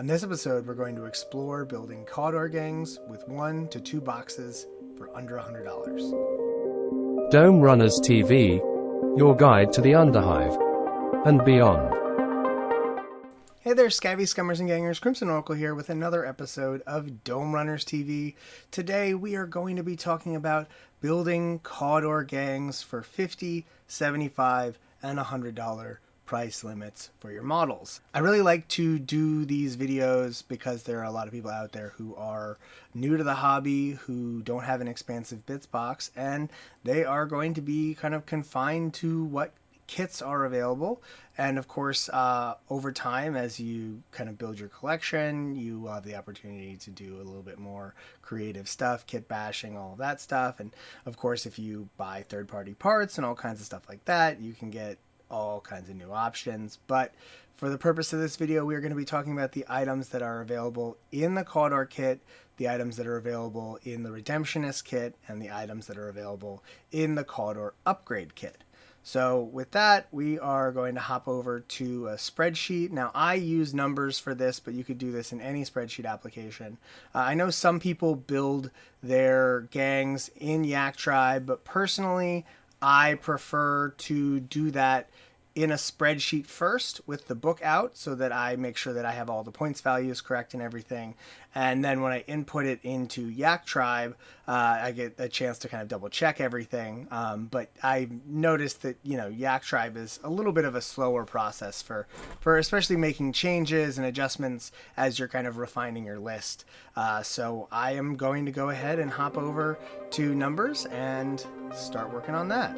On this episode, we're going to explore building Cawdor gangs with 1 to 2 boxes for under $100. Dome Runners TV, your guide to the Underhive and beyond. Hey there, Scabby Scummers and Gangers, Crimson Oracle here with another episode of Dome Runners TV. Today we are going to be talking about building Cawdor gangs for $50, $75, and $100 price limits for your models. I really like to do these videos because there are a lot of people out there who are new to the hobby, who don't have an expansive bits box, and they are going to be kind of confined to what kits are available. And of course, over time, as you kind of build your collection, you will have the opportunity to do a little bit more creative stuff, kit bashing, all of that stuff. And of course, if you buy third-party parts and all kinds of stuff like that, you can get all kinds of new options. But for the purpose of this video, we are going to be talking about the items that are available in the Cawdor kit, the items that are available in the Redemptionist kit, and the items that are available in the Cawdor upgrade kit. So with that, we are going to hop over to a spreadsheet. Now, I use numbers for this, but you could do this in any spreadsheet application. I know some people build their gangs in Yak Tribe, but personally, I prefer to do that in a spreadsheet first with the book out so that I make sure that I have all the points values correct and everything. And then when I input it into Yak Tribe, I get a chance to kind of double check everything. But I noticed that, Yak Tribe is a little bit of a slower process for especially making changes and adjustments as you're kind of refining your list. So I am going to go ahead and hop over to numbers and start working on that.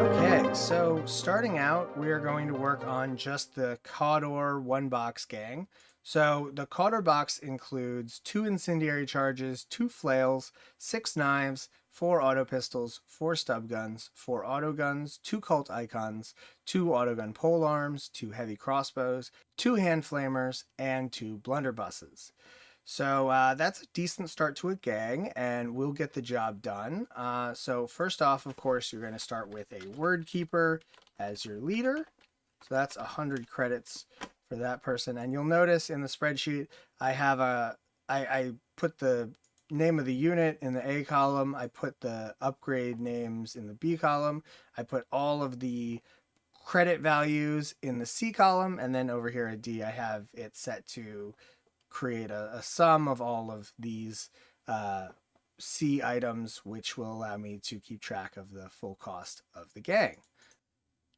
Okay, so starting out, we are going to work on just the Cawdor one box gang. So the Cawdor box includes 2 incendiary charges, 2 flails, 6 knives, 4 auto pistols, 4 stub guns, 4 auto guns, 2 cult icons, 2 autogun pole arms, 2 heavy crossbows, 2 hand flamers, and 2 blunderbusses. So that's a decent start to a gang, and we'll get the job done. So first off, of course, you're going to start with a word keeper as your leader. So that's 100 credits for that person. And you'll notice in the spreadsheet, I put the name of the unit in the A column. I put the upgrade names in the B column. I put all of the credit values in the C column. And then over here at D, I have it set to create a sum of all of these C items, which will allow me to keep track of the full cost of the gang.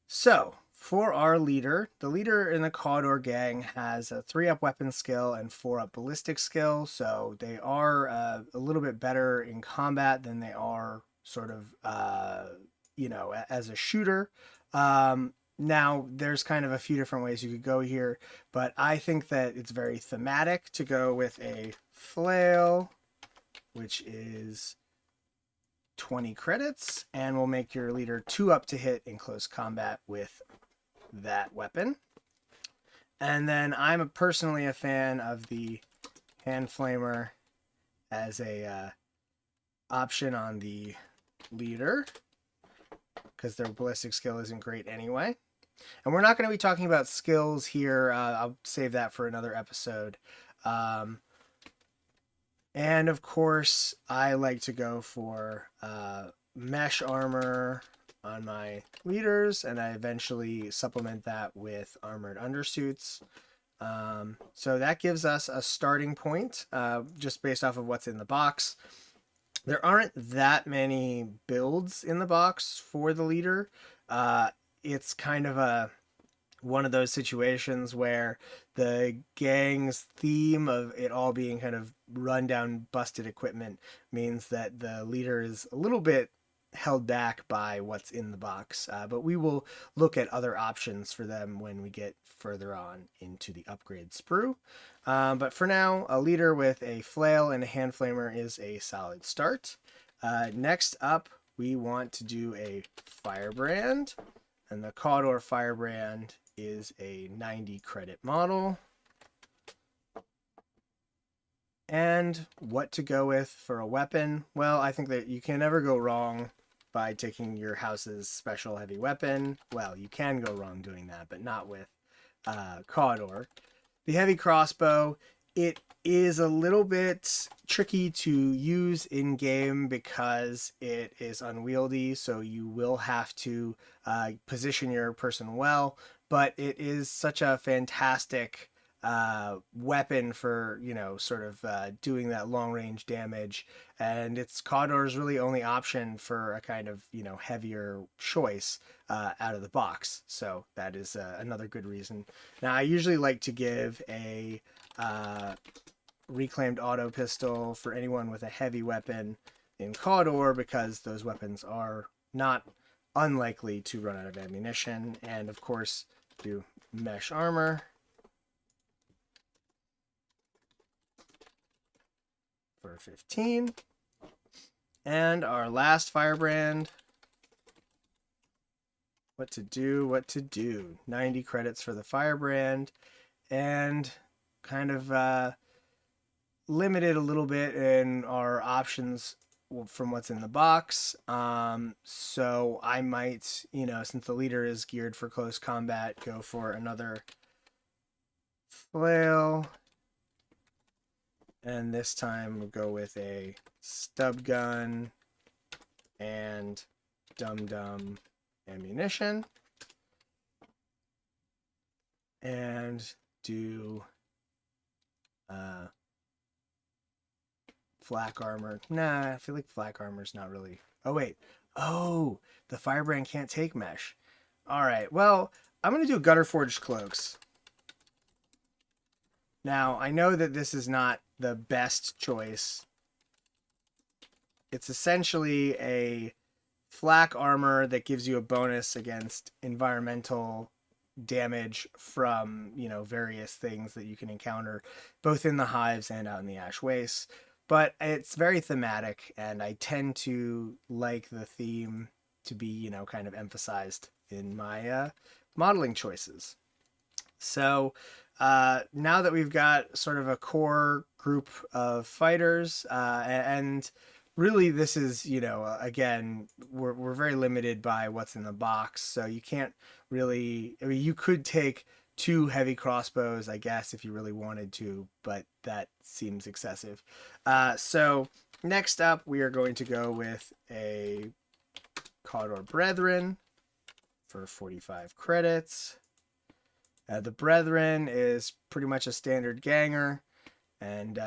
So for our leader, the leader in the Cawdor gang has a 3-up weapon skill and 4-up ballistic skill. So they are a little bit better in combat than they are sort of, as a shooter. Now, there's kind of a few different ways you could go here, but I think that it's very thematic to go with a flail, which is 20 credits, and will make your leader 2-up to hit in close combat with that weapon. And then I'm personally a fan of the hand flamer as a option on the leader, because their ballistic skill isn't great anyway. And we're not going to be talking about skills here. I'll save that for another episode. And of course, I like to go for mesh armor on my leaders, and I eventually supplement that with armored undersuits. So that gives us a starting point just based off of what's in the box. There aren't that many builds in the box for the leader. It's kind of one of those situations where the gang's theme of it all being kind of run down, busted equipment means that the leader is a little bit held back by what's in the box. But we will look at other options for them when we get further on into the upgrade sprue. But for now, a leader with a flail and a hand flamer is a solid start. Next up, we want to do a firebrand. And the Cawdor Firebrand is a 90 credit model. And what to go with for a weapon? Well, I think that you can never go wrong by taking your house's special heavy weapon. Well, you can go wrong doing that, but not with Cawdor. The heavy crossbow, it is a little bit tricky to use in game because it is unwieldy, so you will have to position your person well. But it is such a fantastic weapon for sort of doing that long range damage, and it's Cawdor's really only option for a kind of heavier choice out of the box. So that is another good reason. Now I usually like to give a reclaimed auto pistol for anyone with a heavy weapon in Cawdor, because those weapons are not unlikely to run out of ammunition, and of course do mesh armor for 15. And our last firebrand. What to do. 90 credits for the firebrand, and kind of limited a little bit in our options from what's in the box. So I might, since the leader is geared for close combat, go for another flail. And this time we'll go with a stub gun and dum-dum ammunition. And do flak armor. Nah, I feel like flak armor's not really... Oh, wait. Oh, the firebrand can't take mesh. Alright, well, I'm going to do gutter forged cloaks. Now, I know that this is not the best choice. It's essentially a flak armor that gives you a bonus against environmental damage from, various things that you can encounter both in the hives and out in the ash wastes. But it's very thematic, and I tend to like the theme to be, kind of emphasized in my modeling choices. So now that we've got sort of a core group of fighters, and really this is, again, we're very limited by what's in the box, so you can't really... I mean, you could take 2 heavy crossbows, I guess, if you really wanted to, but that seems excessive. So next up, we are going to go with a Cawdor Brethren for 45 credits. The Brethren is pretty much a standard ganger, and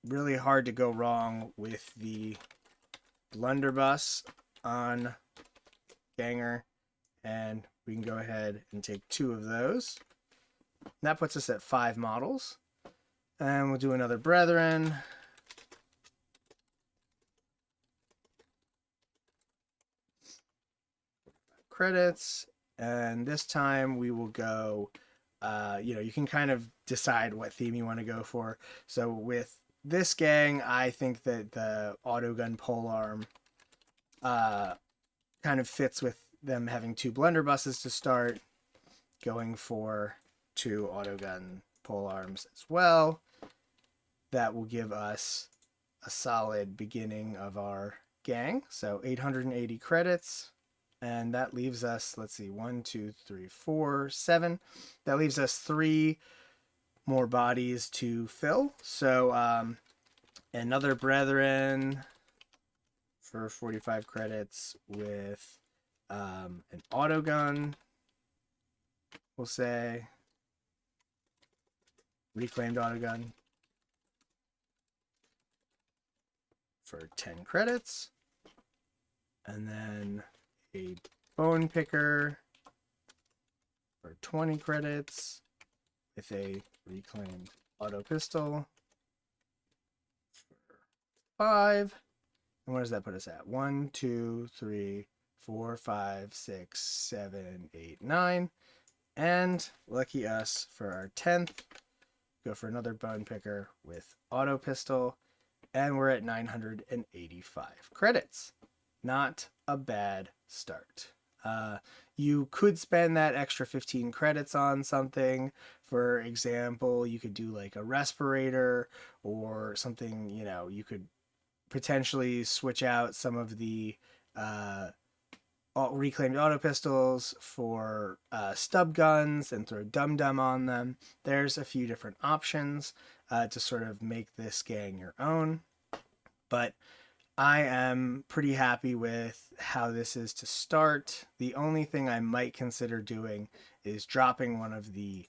really hard to go wrong with the blunderbuss on ganger, and we can go ahead and take 2 of those. And that puts us at 5 models, and we'll do another Brethren. Credits, and this time we will go, you can kind of decide what theme you want to go for. So with this gang, I think that the autogun polearm kind of fits with them having 2 blunderbusses to start, going for 2 autogun polearms as well. That will give us a solid beginning of our gang. So 880 credits. And that leaves us, let's see, 1, 2, 3, 4, 7. That leaves us 3 more bodies to fill. So another Brethren for 45 credits with an autogun, we'll say. Reclaimed autogun for 10 credits. And then a bone picker for 20 credits with a reclaimed auto pistol for 5. And what does that put us at? 1, 2, 3, 4, 5, 6, 7, 8, 9. And lucky us, for our 10th, go for another bone picker with auto pistol, and we're at 985 credits. Not a bad start. You could spend that extra 15 credits on something. For example, you could do like a respirator or something. You could potentially switch out some of the reclaimed auto pistols for stub guns and throw dum dum on them. There's a few different options to sort of make this gang your own, but I am pretty happy with how this is to start. The only thing I might consider doing is dropping one of the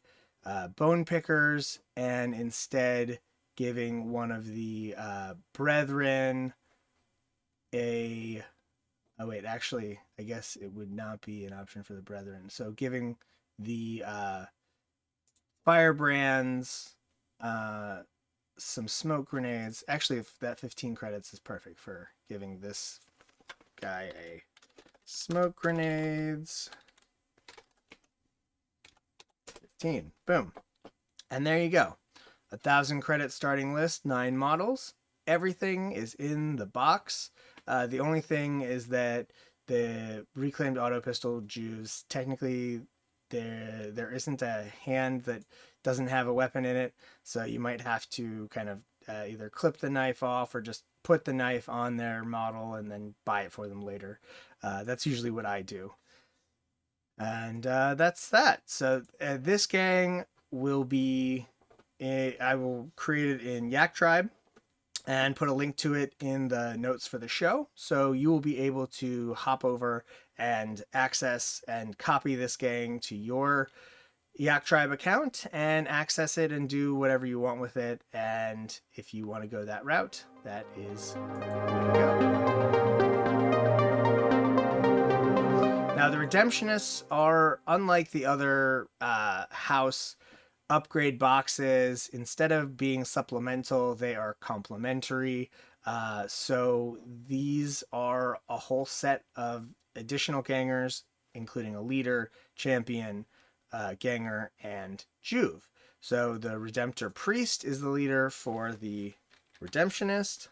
bone pickers and instead giving one of the brethren a. Oh, wait, actually, I guess it would not be an option for the brethren. So giving the firebrands some smoke grenades. Actually, if that 15 credits is perfect for giving this guy a smoke grenades. 15. Boom. And there you go. 1,000 credit starting list, 9 models. Everything is in the box. The only thing is that the reclaimed auto pistol Jews, technically there isn't a hand that doesn't have a weapon in it, so you might have to kind of either clip the knife off or just put the knife on their model and then buy it for them later. That's usually what I do. And that's that. So this gang will be, I will create it in Yak Tribe and put a link to it in the notes for the show. So you will be able to hop over and access and copy this gang to your Yak Tribe account and access it and do whatever you want with it. And if you want to go that route, that is the way to go. Now, the Redemptionists are unlike the other house upgrade boxes. Instead of being supplemental, they are complementary. So these are a whole set of additional gangers, including a leader, champion, ganger, and Juve. So the Redemptor Priest is the leader for the Redemptionist.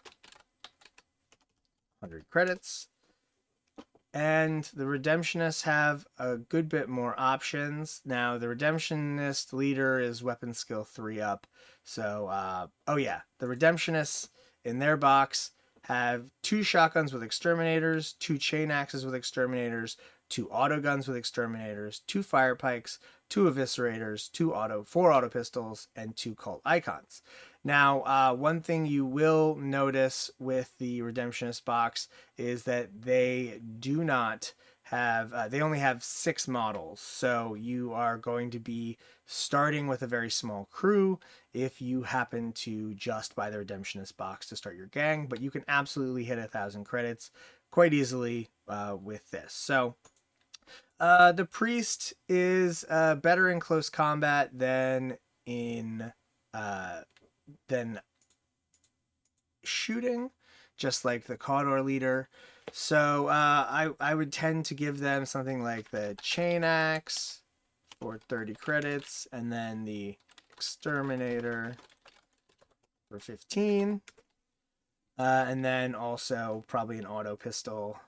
100 credits. And the Redemptionists have a good bit more options. Now, the Redemptionist leader is weapon skill 3 up. So, oh yeah, the Redemptionists in their box have 2 shotguns with exterminators, 2 chain axes with exterminators, 2 auto guns with exterminators, 2 fire pikes, 2 eviscerators, 4 auto pistols, and 2 cult icons. Now, one thing you will notice with the Redemptionist box is that they do not have, they only have 6 models. So you are going to be starting with a very small crew if you happen to just buy the Redemptionist box to start your gang, but you can absolutely hit 1,000 credits quite easily with this. So the priest is better in close combat than in than shooting, just like the Cawdor leader. So I would tend to give them something like the chain axe for 30 credits, and then the exterminator for 15, and then also probably an auto pistol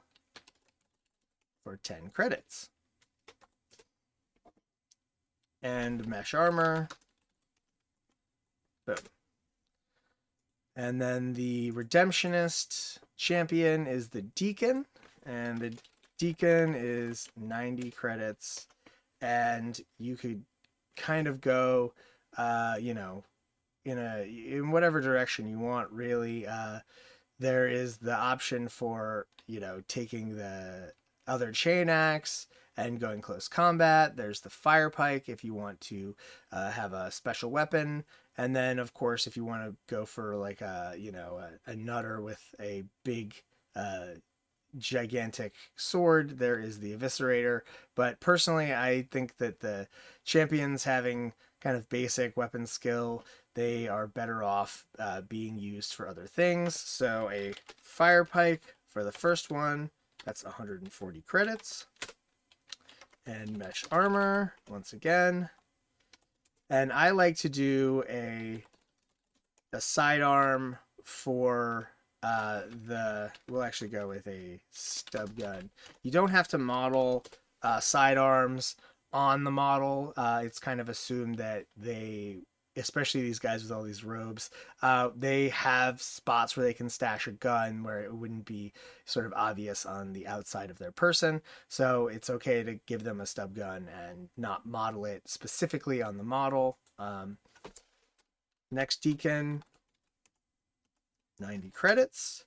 for 10 credits. And mesh armor. Boom. And then the Redemptionist champion is the Deacon, and the Deacon is 90 credits, and you could kind of go, in whatever direction you want, really. There is the option for, taking the other chain axe and going close combat. There's the fire pike if you want to have a special weapon. And then, of course, if you want to go for like a nutter with a big, gigantic sword, there is the eviscerator. But personally, I think that the champions having kind of basic weapon skill, they are better off being used for other things. So a fire pike for the first one, that's 140 credits. And mesh armor, once again. And I like to do a sidearm for we'll actually go with a stub gun. You don't have to model sidearms on the model. It's kind of assumed that they especially these guys with all these robes, they have spots where they can stash a gun where it wouldn't be sort of obvious on the outside of their person. So it's okay to give them a stub gun and not model it specifically on the model. Next deacon, 90 credits.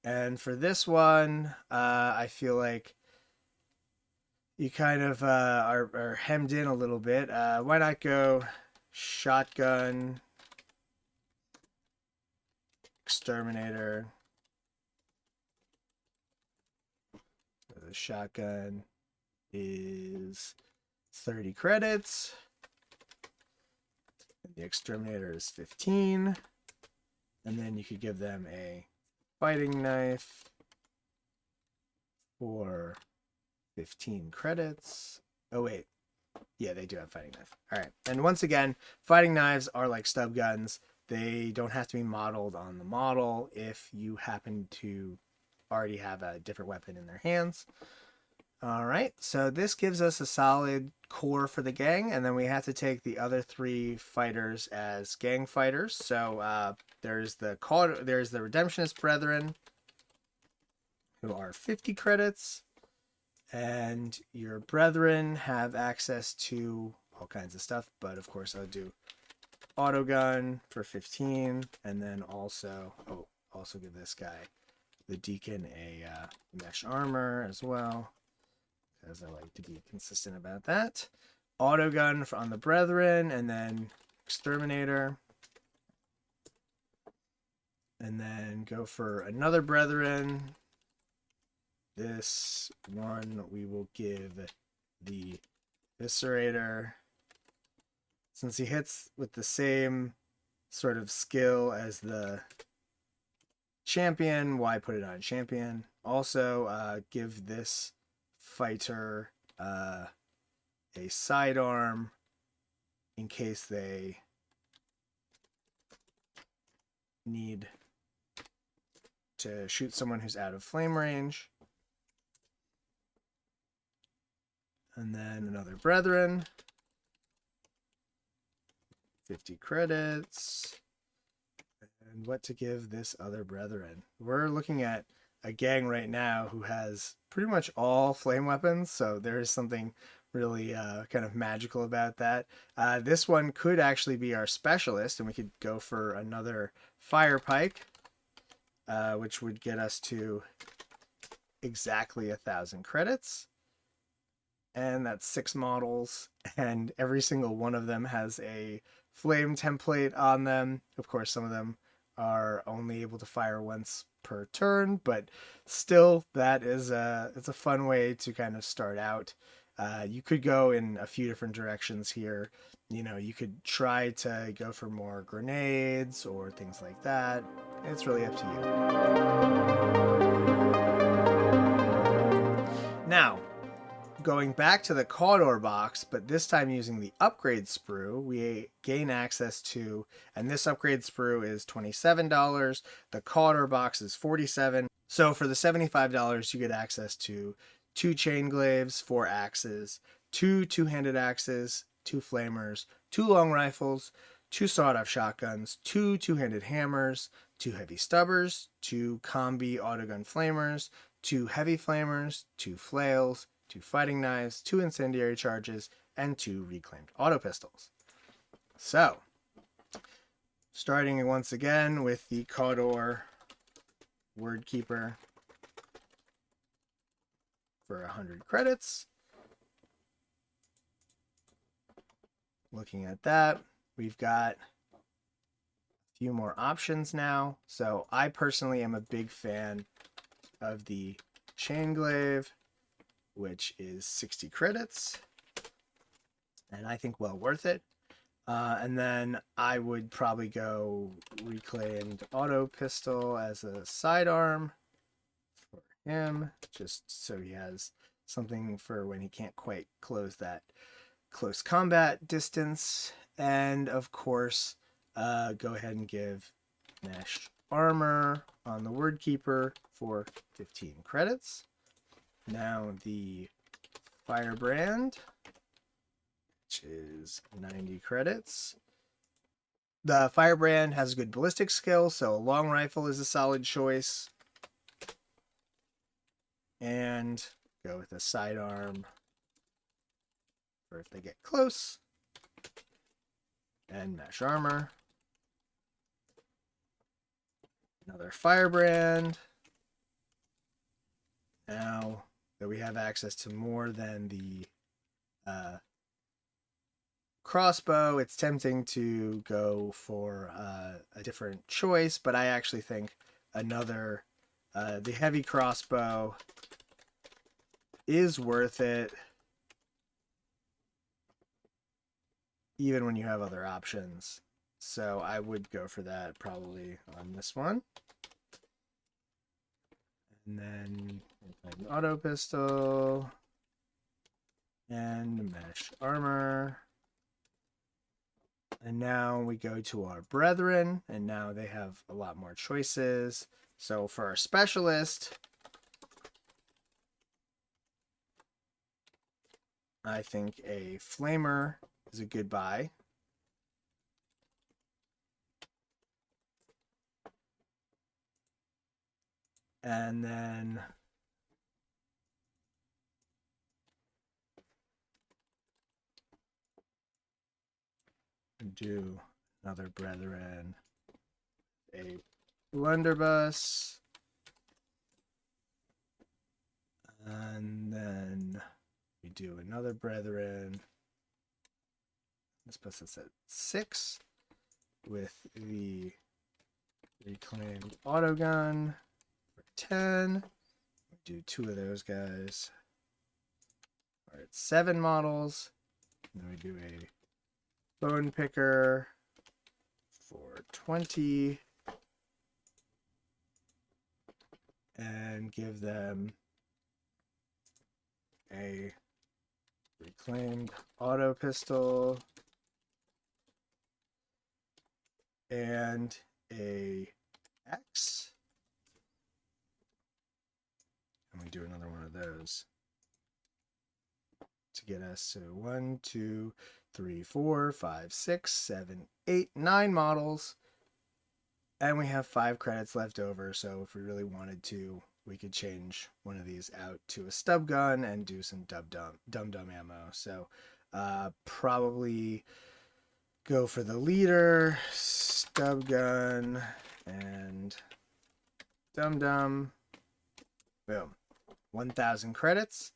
And for this one, I feel like you kind of are hemmed in a little bit. Why not go shotgun, exterminator. The shotgun is 30 credits. And the exterminator is 15. And then you could give them a fighting knife for 15 credits. Oh, wait. Yeah, they do have fighting knife. All right. And once again, fighting knives are like stub guns. They don't have to be modeled on the model if you happen to already have a different weapon in their hands. All right. So this gives us a solid core for the gang. And then we have to take the other 3 fighters as gang fighters. So there's the Redemptionist Brethren, who are 50 credits. And your brethren have access to all kinds of stuff, but of course I'll do auto gun for 15, and then also give this guy, the deacon, a mesh armor as well, because I like to be consistent about that. Auto gun on the brethren, and then exterminator, and then go for another brethren. This one we will give the Viscerator. Since he hits with the same sort of skill as the champion, why put it on champion? Also, give this fighter a sidearm in case they need to shoot someone who's out of flame range. And then another brethren, 50 credits. And what to give this other brethren? We're looking at a gang right now who has pretty much all flame weapons, so there is something really kind of magical about that. This one could actually be our specialist, and we could go for another fire pike, which would get us to exactly 1,000 credits. And that's 6 models, and every single one of them has a flame template on them. Of course, some of them are only able to fire once per turn, but still, that is it's a fun way to kind of start out. You could go in a few different directions here. You know, you could try to go for more grenades or things like that. It's really up to you. Now, going back to the Cawdor box, but this time using the upgrade sprue, we gain access to, and this upgrade sprue is $27. The Cawdor box is $47. So for the $75, you get access to 2 chain glaives, 4 axes, 2 two-handed axes, 2 flamers, 2 long rifles, 2 sawed-off shotguns, 2 two-handed hammers, 2 heavy stubbers, 2 combi autogun flamers, 2 heavy flamers, 2 flails, 2 fighting knives, 2 incendiary charges, and 2 reclaimed auto pistols. So, starting once again with the Cawdor Wordkeeper for 100 credits. Looking at that, we've got a few more options now. So I personally am a big fan of the Chain Glaive, which is 60 credits, and I think well worth it. And then I would probably go reclaimed auto pistol as a sidearm for him, just so he has something for when he can't quite close that close combat distance. And of course, go ahead and give mesh armor on the Wordkeeper for 15 credits. Now the Firebrand, which is 90 credits. The Firebrand has a good ballistic skill, so a long rifle is a solid choice. And go with a sidearm for if they get close. And mesh armor. Another Firebrand. Now that we have access to more than the crossbow, it's tempting to go for a different choice, but I actually think another the heavy crossbow is worth it, even when you have other options. So I would go for that probably on this one. And then an auto pistol and mesh armor. And now we go to our brethren, and now they have a lot more choices. So for our specialist, I think a flamer is a good buy. And then do another brethren, a blunderbuss, and then we do another brethren. This puts us at 6 with the reclaimed autogun for 10. We do 2 of those guys. All right, 7 models. And then we do a bone picker for 20 and give them a reclaimed auto pistol and a axe, and we do another one of those to get us to 1, 2, 3, 4, 5, 6, 7, 8, 9 models, and we have 5 credits left over. So if we really wanted to, we could change one of these out to a stub gun and do some dum-dum ammo. So probably go for the leader, stub gun, and dum-dum. Boom. 1,000 credits.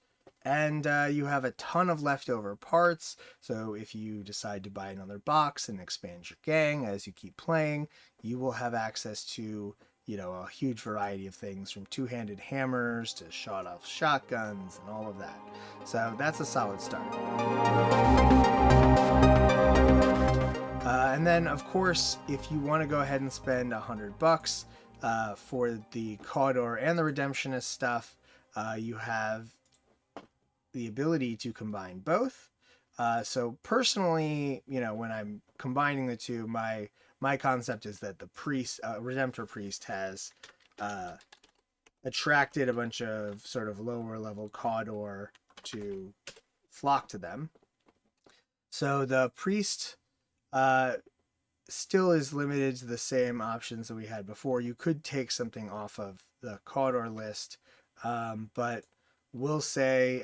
And you have a ton of leftover parts, so if you decide to buy another box and expand your gang as you keep playing, you will have access to, a huge variety of things, from two-handed hammers to shot-off shotguns and all of that. So that's a solid start. And then, of course, if you want to go ahead and spend $100 for the Cawdor and the Redemptionist stuff, you have the ability to combine both. So personally, when I'm combining the two, my concept is that the priest, Redemptor priest, has attracted a bunch of sort of lower level Cawdor to flock to them. So the priest still is limited to the same options that we had before. You could take something off of the Cawdor list, but we'll say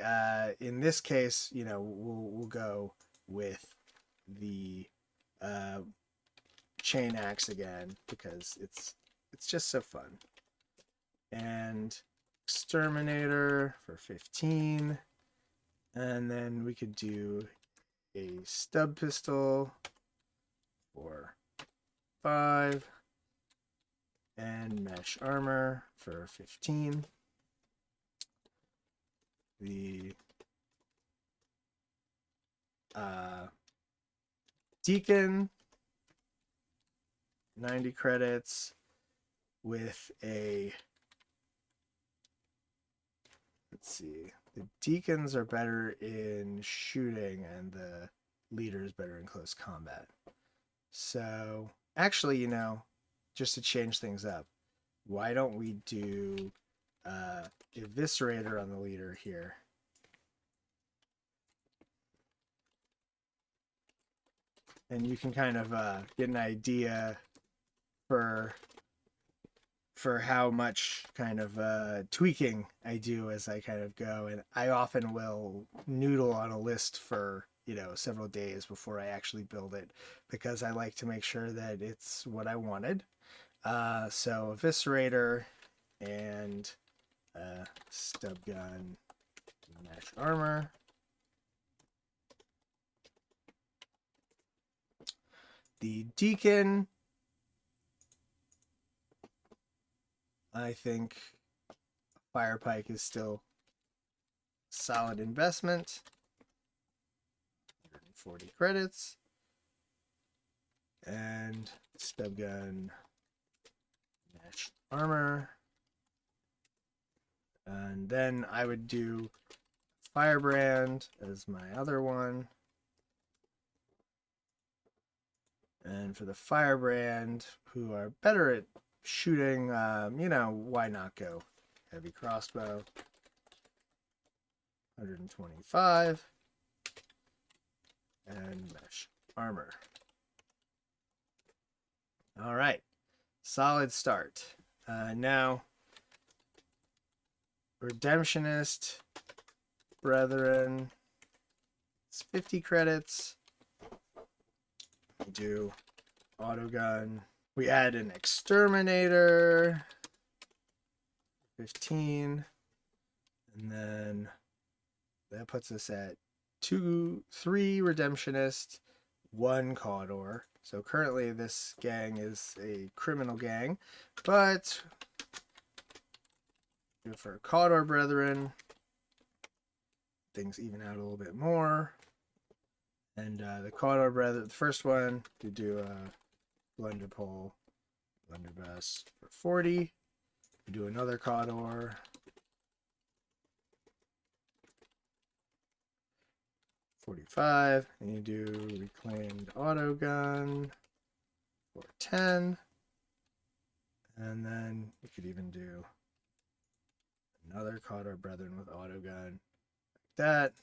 in this case, we'll go with the chain axe again because it's just so fun. And exterminator for 15, and then we could do a stub pistol for 5, and mesh armor for 15. The deacon, 90 credits with a, let's see, the deacons are better in shooting and the leader is better in close combat. So actually, just to change things up, why don't we do Eviscerator on the leader here? and you can kind of get an idea for how much kind of tweaking I do as I kind of go. And I often will noodle on a list for, several days before I actually build it, because I like to make sure that it's what I wanted. So Eviscerator and Stub Gun, Mesh Armor. The Deacon, I think Fire Pike is still a solid investment. 140 credits. And Stub Gun, Mesh Armor. And then I would do Firebrand as my other one. And for the Firebrand, who are better at shooting, why not go heavy crossbow? 125. And Mesh Armor. All right. Solid start. Now, Redemptionist, Brethren, it's 50 credits. We do autogun. We add an exterminator, 15, and then that puts us at 3 Redemptionist, 1 Cawdor. So currently this gang is a criminal gang, but for Cawdor Brethren, things even out a little bit more. And the Cawdor Brethren, the first one, we do a Blunderpole, Blunderbuss for 40. We do another Cawdor. 45, and you do Reclaimed Autogun for 10. And then you could even do another Cawdor Brethren with autogun like that.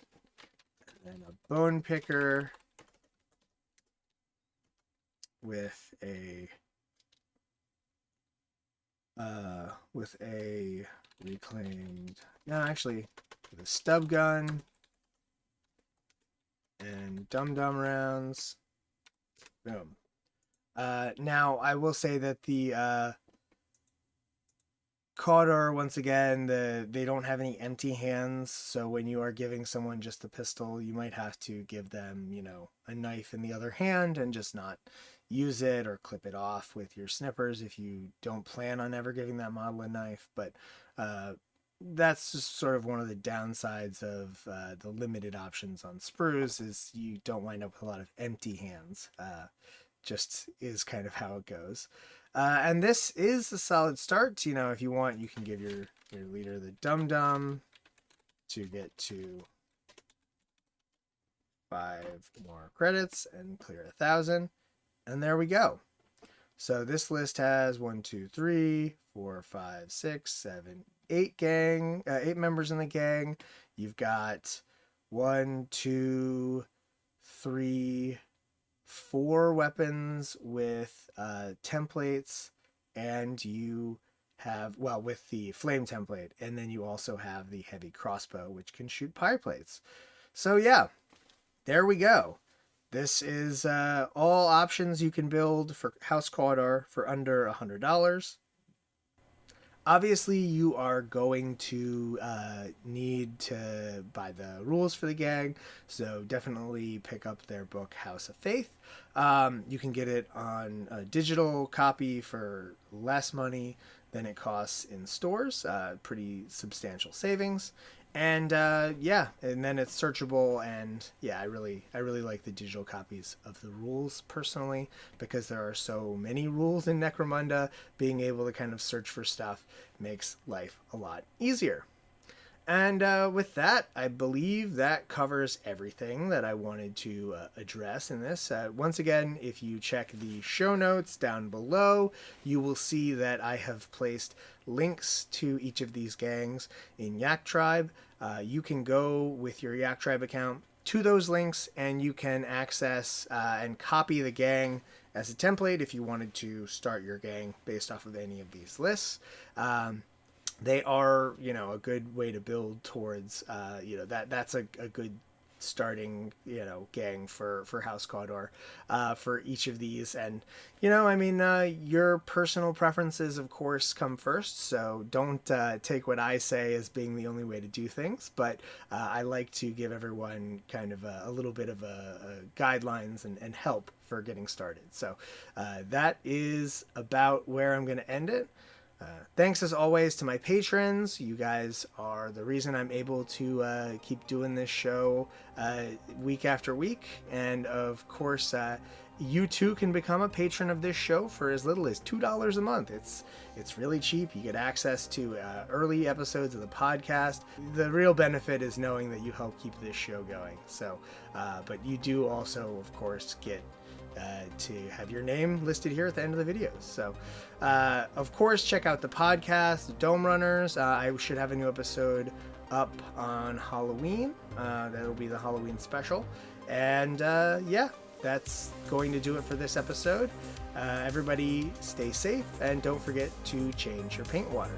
And then a Bone Picker with a reclaimed, no, actually with a Stub Gun and Dum Dum rounds. Boom. Now I will say that the Cawdor, once again, they don't have any empty hands, so when you are giving someone just a pistol, you might have to give them, a knife in the other hand and just not use it or clip it off with your snippers if you don't plan on ever giving that model a knife. But that's just sort of one of the downsides of the limited options on sprues, is you don't wind up with a lot of empty hands. Just is kind of how it goes. And this is a solid start. If you want, you can give your leader the Dum Dum to get to 5 more credits and clear 1,000. And there we go. So this list has 1, 2, 3, 4, 5, 6, 7, 8 members in the gang. You've got 1, 2, 3, 4 weapons with templates, and you have, with the flame template, and then you also have the heavy crossbow, which can shoot pie plates. So yeah, there we go. This is all options you can build for House Cawdor for under $100. Obviously, you are going to need to buy the rules for the gang, so definitely pick up their book, House of Faith. You can get it on a digital copy for less money than it costs in stores. Pretty substantial savings. And and then it's searchable, and I really like the digital copies of the rules personally, because there are so many rules in Necromunda. Being able to kind of search for stuff makes life a lot easier. And with that, I believe that covers everything that I wanted to address in this. Once again, if you check the show notes down below, you will see that I have placed links to each of these gangs in Yak Tribe. You can go with your Yak Tribe account to those links, and you can access and copy the gang as a template if you wanted to start your gang based off of any of these lists. They are, a good way to build towards, that's a good starting, gang for House Cawdor for each of these. And, your personal preferences, of course, come first. So don't take what I say as being the only way to do things. But I like to give everyone kind of a little bit of a guidelines and help for getting started. So that is about where I'm going to end it. Thanks as always to my patrons. You guys are the reason I'm able to keep doing this show week after week. And of course, you too can become a patron of this show for as little as $2 a month. It's really cheap. You get access to early episodes of the podcast. The real benefit is knowing that you help keep this show going. So, but you do also, of course, get to have your name listed here at the end of the videos. So, of course, check out the podcast, the Dome Runners. I should have a new episode up on Halloween. That'll be the Halloween special. And that's going to do it for this episode. Everybody stay safe, and don't forget to change your paint water.